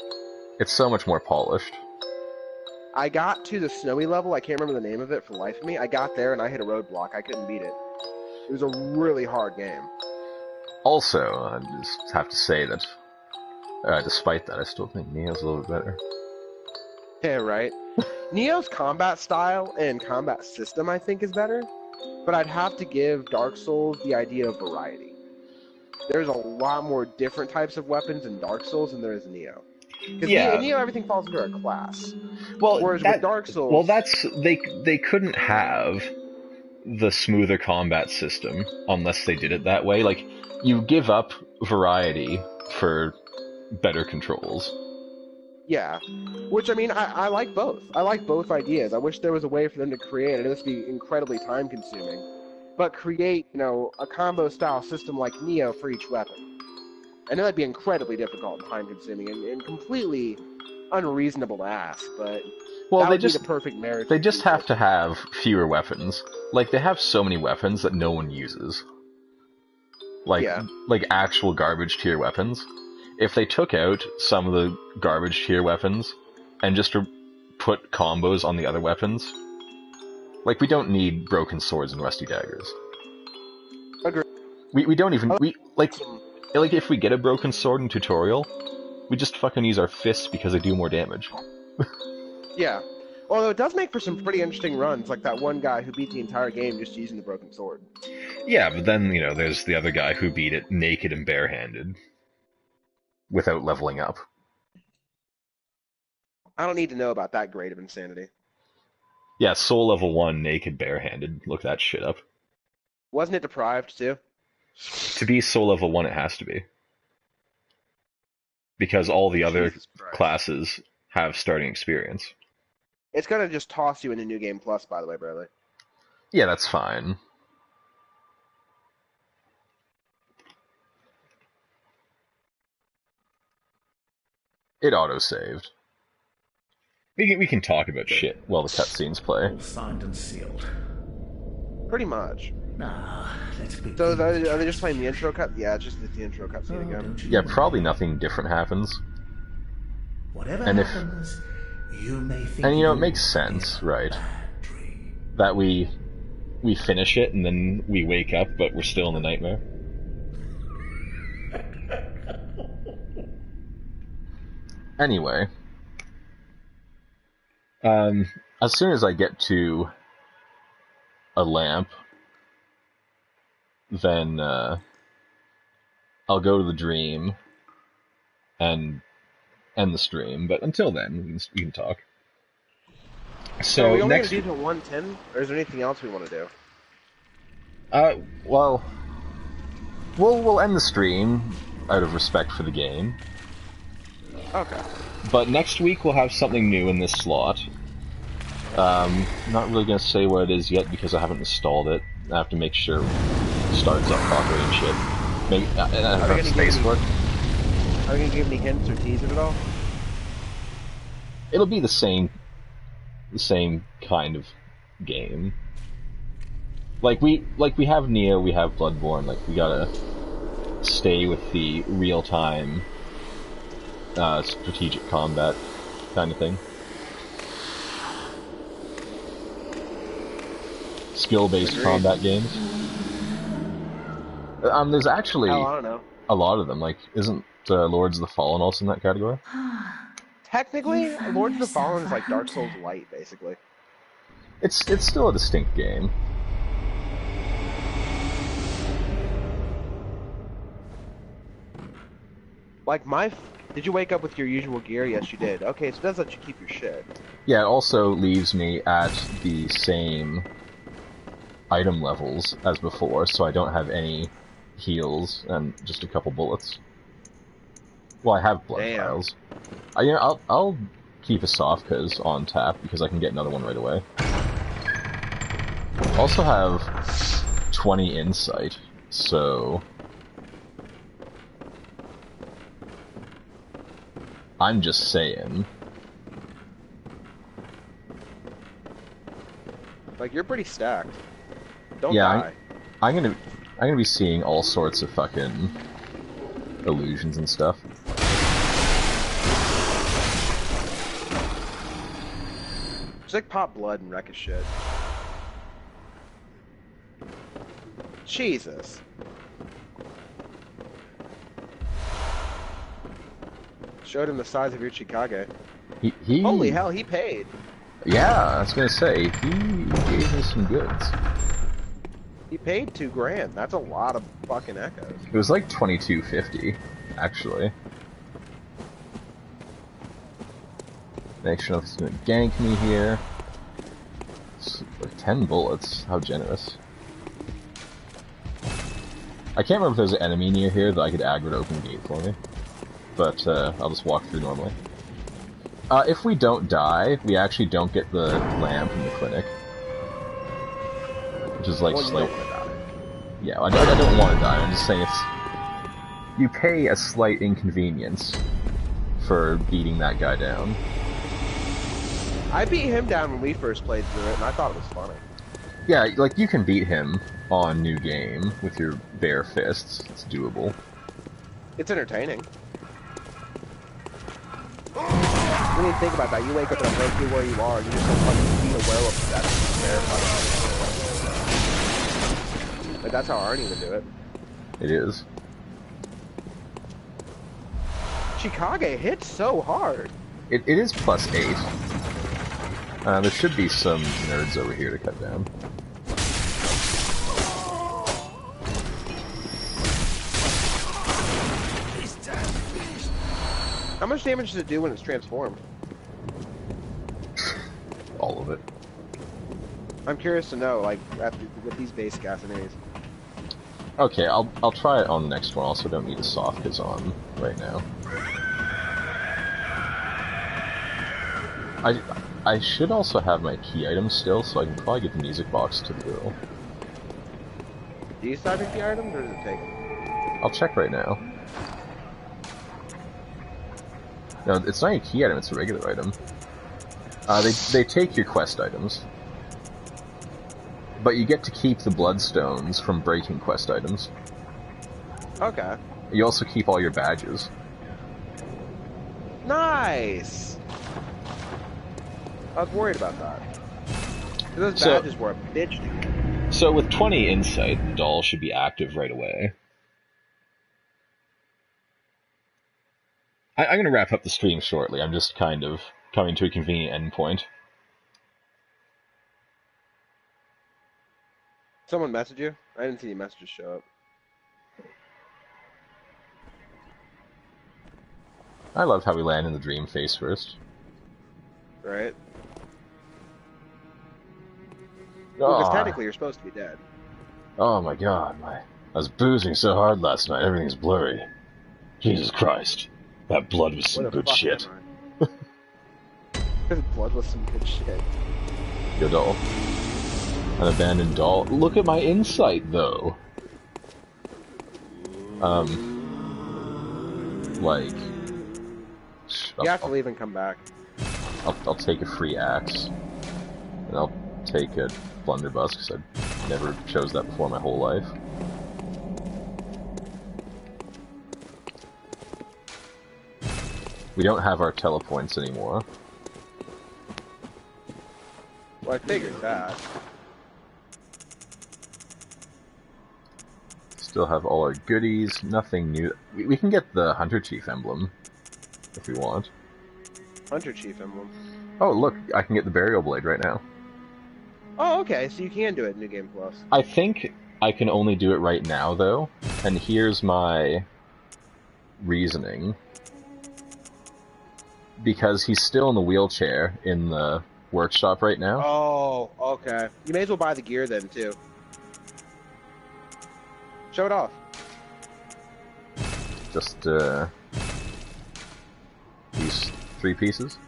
[SPEAKER 1] It's so much more polished.
[SPEAKER 2] I got to the snowy level, I can't remember the name of it for the life of me. I got there and I hit a roadblock, I couldn't beat it. It was a really hard game.
[SPEAKER 1] Also, I just have to say that, despite that, I still think Neo's a little bit better.
[SPEAKER 2] Yeah, right? Neo's combat style and combat system, I think, is better. But I'd have to give Dark Souls the idea of variety. There's a lot more different types of weapons in Dark Souls than there is in Neo. Because in Neo, everything falls under a class.
[SPEAKER 1] Well,
[SPEAKER 2] whereas with Dark Souls...
[SPEAKER 1] Well, they couldn't have the smoother combat system unless they did it that way. Like, you give up variety for better controls.
[SPEAKER 2] Yeah. Which, I mean, I like both. I like both ideas. I wish there was a way for them to create it. It must be incredibly time-consuming. But create, a combo-style system like Neo for each weapon. I know that'd be incredibly difficult and time-consuming and completely unreasonable to ask, but that would be the perfect marriage.
[SPEAKER 1] They just have to have fewer weapons. Like, they have so many weapons that no one uses. Like actual garbage tier weapons. If they took out some of the garbage tier weapons and just put combos on the other weapons, like, we don't need broken swords and rusty daggers.
[SPEAKER 2] Agreed.
[SPEAKER 1] We don't even like if we get a broken sword in tutorial, we just fucking use our fists because they do more damage.
[SPEAKER 2] Yeah. Although it does make for some pretty interesting runs, like that one guy who beat the entire game just using the broken sword.
[SPEAKER 1] Yeah, but then, there's the other guy who beat it naked and barehanded. Without leveling up.
[SPEAKER 2] I don't need to know about that grade of insanity.
[SPEAKER 1] Yeah, Soul Level 1, naked, barehanded. Look that shit up.
[SPEAKER 2] Wasn't it deprived, too?
[SPEAKER 1] To be Soul Level 1, it has to be. Because all the other classes have starting experience.
[SPEAKER 2] It's gonna just toss you into New Game Plus, by the way, Bradley.
[SPEAKER 1] Yeah, that's fine. It auto-saved. We can talk about shit while the cutscenes play.
[SPEAKER 4] All signed and sealed.
[SPEAKER 2] Pretty much.
[SPEAKER 4] Now, let's begin.
[SPEAKER 2] So are they just playing the intro cut? Yeah, it's just the intro cutscene again.
[SPEAKER 1] Yeah, probably nothing different happens.
[SPEAKER 4] Whatever happens, you may think.
[SPEAKER 1] And it makes sense, right? That we finish it and then we wake up, but we're still in the nightmare. Anyway, as soon as I get to a lamp, then I'll go to the dream and end the stream. But until then, we can talk. So
[SPEAKER 2] are we only going to do till 1:10, or is there anything else we want to do?
[SPEAKER 1] Well, we'll end the stream out of respect for the game.
[SPEAKER 2] Okay.
[SPEAKER 1] But next week we'll have something new in this slot. Not really gonna say what it is yet because I haven't installed it. I have to make sure it starts up properly and shit. And I have space for it.
[SPEAKER 2] Are we gonna give any hints or teasers at all?
[SPEAKER 1] It'll be the same kind of game. Like we have Neo, we have Bloodborne. Like, we gotta stay with the real-time strategic combat kind of thing. Skill-based combat games. There's actually
[SPEAKER 2] I don't know.
[SPEAKER 1] a lot of them. Like, isn't Lords of the Fallen also in that category?
[SPEAKER 2] Technically, Lords of the Fallen is like Dark Souls Light, basically.
[SPEAKER 1] It's still a distinct game.
[SPEAKER 2] Like, did you wake up with your usual gear? Yes, you did. Okay, so it does let you keep your shit.
[SPEAKER 1] Yeah, it also leaves me at the same item levels as before, so I don't have any heals and just a couple bullets. Well, I have blood vials. I'll keep a soft cause on tap because I can get another one right away. Also have 20 insight, so I'm just saying.
[SPEAKER 2] Like, you're pretty stacked. Don't die.
[SPEAKER 1] I'm gonna be seeing all sorts of fucking illusions and stuff.
[SPEAKER 2] Just like pop blood and wreck his shit. Jesus. Showed him the size of your Chikage.
[SPEAKER 1] He
[SPEAKER 2] Holy hell, he paid.
[SPEAKER 1] Yeah, I was gonna say, he gave me some goods.
[SPEAKER 2] He paid $2,000. That's a lot of fucking echoes.
[SPEAKER 1] It was like $22.50, actually. Make sure nothing's gonna gank me here. It's like 10 bullets, how generous. I can't remember if there's an enemy near here that I could aggro to open the gate for me. But, I'll just walk through normally. If we don't die, we actually don't get the lamp from the clinic. Which is like...
[SPEAKER 2] Well, you don't want to die.
[SPEAKER 1] Yeah, I don't want to die, I'm just saying it's... You pay a slight inconvenience for beating that guy down.
[SPEAKER 2] I beat him down when we first played through it, and I thought it was funny.
[SPEAKER 1] Yeah, like, you can beat him on New Game with your bare fists. It's doable.
[SPEAKER 2] It's entertaining. When you think about that, you wake up and right through where you are, and you're just so fucking beat a werewolf to death. Like, that's how Arnie would do it.
[SPEAKER 1] It is.
[SPEAKER 2] Chikage hits so hard.
[SPEAKER 1] It is +8. There should be some nerds over here to cut down.
[SPEAKER 2] How much damage does it do when it's transformed?
[SPEAKER 1] All of it.
[SPEAKER 2] I'm curious to know, like, with these base gas enemies.
[SPEAKER 1] Okay, I'll try it on the next one. Also, don't need a soft kiz on right now. I should also have my key items still, so I can probably get the music box to the girl.
[SPEAKER 2] Do you still have your key items, or does it take them?
[SPEAKER 1] I'll check right now. No, it's not a key item, it's a regular item. They take your quest items. But you get to keep the bloodstones from breaking quest items.
[SPEAKER 2] Okay.
[SPEAKER 1] You also keep all your badges.
[SPEAKER 2] Nice! I was worried about that. Those badges were a bitch to get.
[SPEAKER 1] So with 20 insight, the doll should be active right away. I'm going to wrap up the stream shortly. I'm just kind of coming to a convenient endpoint.
[SPEAKER 2] Someone messaged you? I didn't see any messages show up.
[SPEAKER 1] I love how we land in the dream face first.
[SPEAKER 2] Right? Because technically you're supposed to be dead.
[SPEAKER 1] Oh my god, I was boozing so hard last night, everything's blurry. Jesus Christ. That blood was some good shit.
[SPEAKER 2] Blood was some good shit.
[SPEAKER 1] Yo, doll. An abandoned doll. Look at my insight, though. Like...
[SPEAKER 2] You have to leave and come back.
[SPEAKER 1] I'll take a free axe. And I'll take a blunderbuss, because I never chose that before my whole life. We don't have our telepoints anymore.
[SPEAKER 2] Well, I figured that.
[SPEAKER 1] Still have all our goodies, nothing new. We can get the Hunter Chief emblem, if we want.
[SPEAKER 2] Hunter Chief emblem.
[SPEAKER 1] Oh, look, I can get the Burial Blade right now.
[SPEAKER 2] Oh, okay, so you can do it in New Game Plus.
[SPEAKER 1] I think I can only do it right now, though, and here's my reasoning. Because he's still in the wheelchair in the workshop right now.
[SPEAKER 2] Oh, okay. You may as well buy the gear then, too. Show it off.
[SPEAKER 1] Just, these 3 pieces?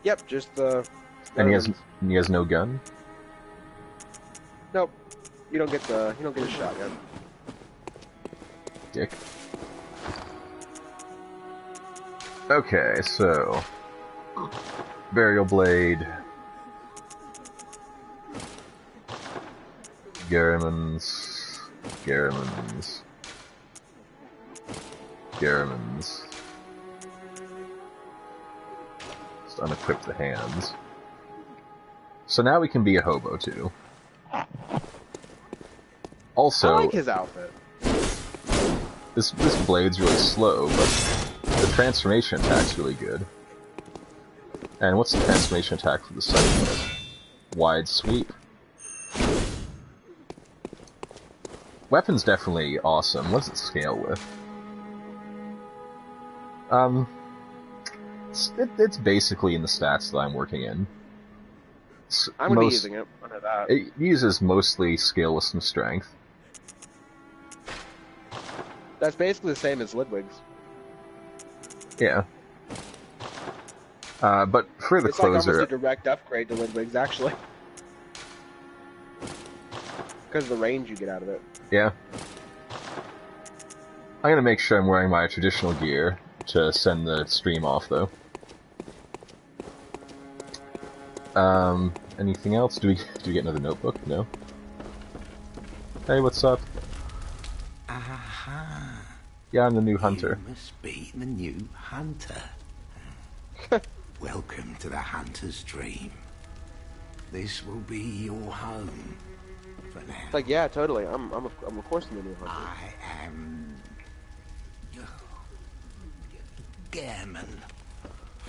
[SPEAKER 2] Yep, just the...
[SPEAKER 1] And he has no gun?
[SPEAKER 2] Nope. You don't get a shotgun.
[SPEAKER 1] Dick. Okay, so... Burial Blade... Garamons... Garrimans. Just unequip the hands. So now we can be a hobo too. Also,
[SPEAKER 2] I like his outfit.
[SPEAKER 1] This blade's really slow, but the transformation attack's really good. And what's the transformation attack for the second one? Wide sweep. Weapon's definitely awesome. What does it scale with? It's basically in the stats that I'm working in.
[SPEAKER 2] I'm gonna be using it. I know that.
[SPEAKER 1] It uses mostly skill with some strength.
[SPEAKER 2] That's basically the same as Ludwig's.
[SPEAKER 1] Yeah. But for the
[SPEAKER 2] it's like
[SPEAKER 1] closer...
[SPEAKER 2] almost a direct upgrade to Ludwig's, actually. Because of the range you get out of it.
[SPEAKER 1] Yeah. I'm gonna make sure I'm wearing my traditional gear to send the stream off, though. Anything else? Do we get another notebook? No? Hey, what's up?
[SPEAKER 4] Aha.
[SPEAKER 1] Yeah, I'm the new hunter.
[SPEAKER 4] You must be the new hunter. Welcome to the hunter's dream. This will be your home for now.
[SPEAKER 2] It's like, yeah, totally. I'm of course the new hunter.
[SPEAKER 4] I am Gehrman.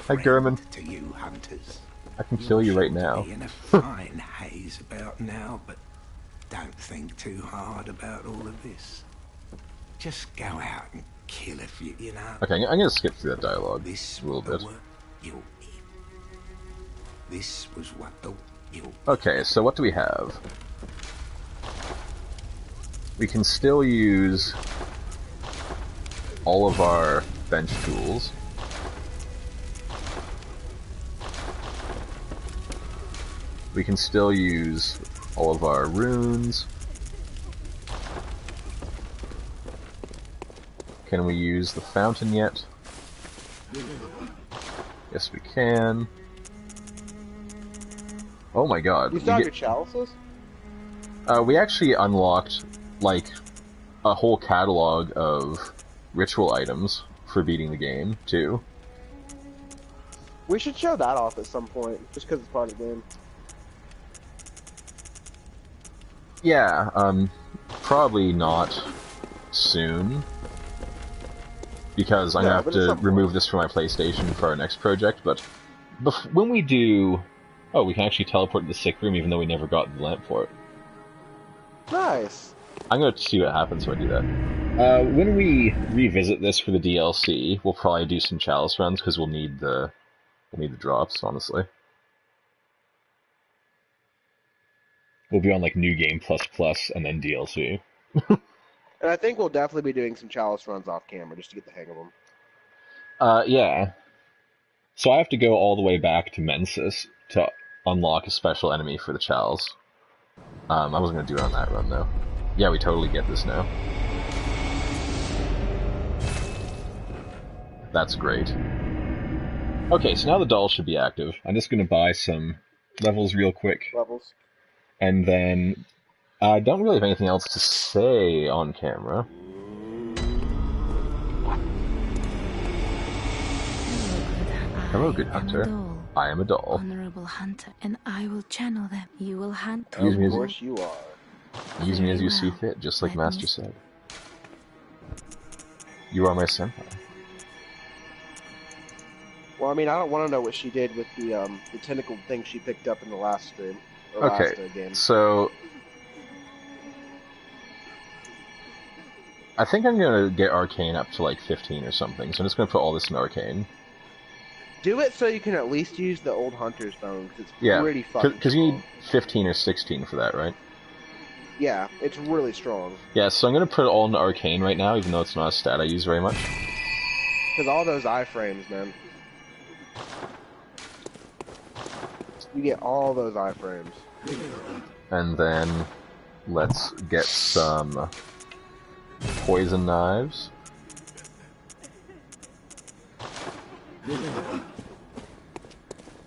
[SPEAKER 1] Hi, Gehrman.
[SPEAKER 4] To you hunters.
[SPEAKER 1] I can kill you right now.
[SPEAKER 4] Be in a fine haze about now, but don't think too hard about all of this. Just go out and kill a few, you know.
[SPEAKER 1] Okay, I'm gonna skip through that dialogue
[SPEAKER 4] This
[SPEAKER 1] a little bit.
[SPEAKER 4] You'll eat. This was what you'll
[SPEAKER 1] Okay, so what do we have? We can still use all of our bench tools. We can still use all of our runes. Can we use the fountain yet? Yes, we can. Oh my god.
[SPEAKER 2] You still have your chalices?
[SPEAKER 1] We actually unlocked, like, a whole catalog of ritual items for beating the game, too.
[SPEAKER 2] We should show that off at some point, just because it's part of the game.
[SPEAKER 1] Yeah, probably not soon. Because I'm gonna have to remove this from my PlayStation for our next project, but when we do... Oh, we can actually teleport to the sick room even though we never got the lamp for it.
[SPEAKER 2] Nice!
[SPEAKER 1] I'm gonna see what happens when I do that. When we revisit this for the DLC, we'll probably do some chalice runs, because we'll need the drops, honestly. We'll be on, like, New Game ++, and then DLC.
[SPEAKER 2] And I think we'll definitely be doing some chalice runs off camera, just to get the hang of them.
[SPEAKER 1] Yeah. So I have to go all the way back to Mensis to unlock a special enemy for the chalice. I wasn't gonna do it on that run, though. Yeah, we totally get this now. That's great. Okay, so now the doll should be active. I'm just gonna buy some levels real quick.
[SPEAKER 2] Levels.
[SPEAKER 1] And then, I don't really have anything else to say on camera. Hello, good hunter. I am a doll.
[SPEAKER 3] Honorable hunter, and I will channel them. You will hunt.
[SPEAKER 1] Use me
[SPEAKER 2] Of
[SPEAKER 1] as
[SPEAKER 2] course you are.
[SPEAKER 1] Use me as you see fit, just like Master said. You are my senpai.
[SPEAKER 2] Well, I mean, I don't want to know what she did with the tentacle thing she picked up in the last stream. Or
[SPEAKER 1] Okay,
[SPEAKER 2] last, game.
[SPEAKER 1] so... I think I'm gonna get Arcane up to like 15 or something, so I'm just gonna put all this in Arcane.
[SPEAKER 2] Do it so you can at least use the old hunter's bone, because it's pretty fucking
[SPEAKER 1] because you need 15 or 16 for that, right?
[SPEAKER 2] Yeah, it's really strong.
[SPEAKER 1] Yeah, so I'm gonna put it all into Arcane right now, even though it's not a stat I use very much.
[SPEAKER 2] Because all those iframes, man. You get all those iframes.
[SPEAKER 1] And then, let's get some poison knives.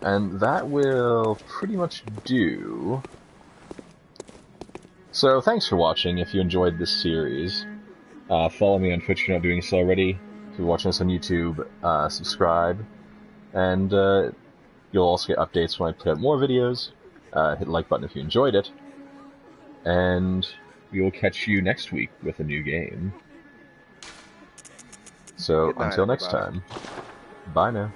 [SPEAKER 1] And that will pretty much do. So, thanks for watching. If you enjoyed this series, follow me on Twitch if you're not doing so already. If you're watching us on YouTube, subscribe, and you'll also get updates when I put out more videos. Hit the like button if you enjoyed it, and we will catch you next week with a new game. So,
[SPEAKER 2] Good night,
[SPEAKER 1] until next
[SPEAKER 2] everybody.
[SPEAKER 1] time, bye now.